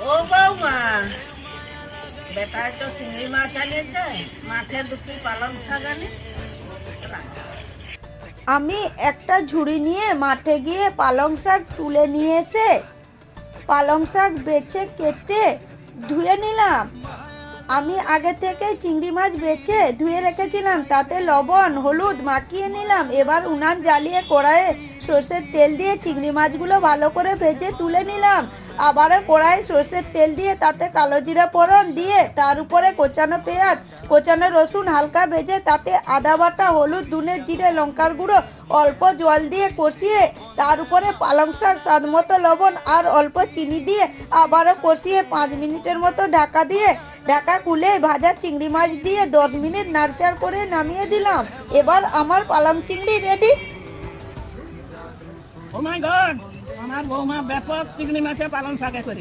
ও বৌমা, বেটায় তো চিংড়ি মাছ আনিয়েছে, মাঠে দুটি পালং শাক আনি। আমি একটা ঝুড়ি নিয়ে মাঠে গিয়ে পালং শাক তুলে নিয়ে এসে পালং শাক বেছে কেটে ধুয়ে নিলাম। আমি আগে থেকে চিংড়ি মাছ বেছে ধুয়ে রেখেছিলাম, তাতে লবণ হলুদ মাখিয়ে নিলাম। এবার উনান জ্বালিয়ে কড়াইয়ে সর্ষের তেল দিয়ে চিংড়ি মাছগুলো ভালো করে ভেজে তুলে নিলাম। আবারও কড়াইয়ে সর্ষের তেল দিয়ে তাতে কালো জিরা ফোড়ন দিয়ে তার উপরে কোচানো পেঁয়াজ কোচানো রসুন হালকা ভেজে তাতে আদা বাটা হলুদ ধনে জিরে লঙ্কার গুঁড়ো অল্প জল দিয়ে কষিয়ে তার উপরে পালং শাক স্বাদ মতো লবণ আর অল্প চিনি দিয়ে আবারও কষিয়ে 5 মিনিটের মতো ঢাকা খুলে ভাজা চিংড়ি মাছ দিয়ে 10 মিনিট নাড়চাড় করে নামিয়ে দিলাম। এবার আমার পালং চিংড়ি রেডি। ও মাই গড, আমার বৌমা ব্যাপক চিংড়ি মাছে পালং শাকে করি।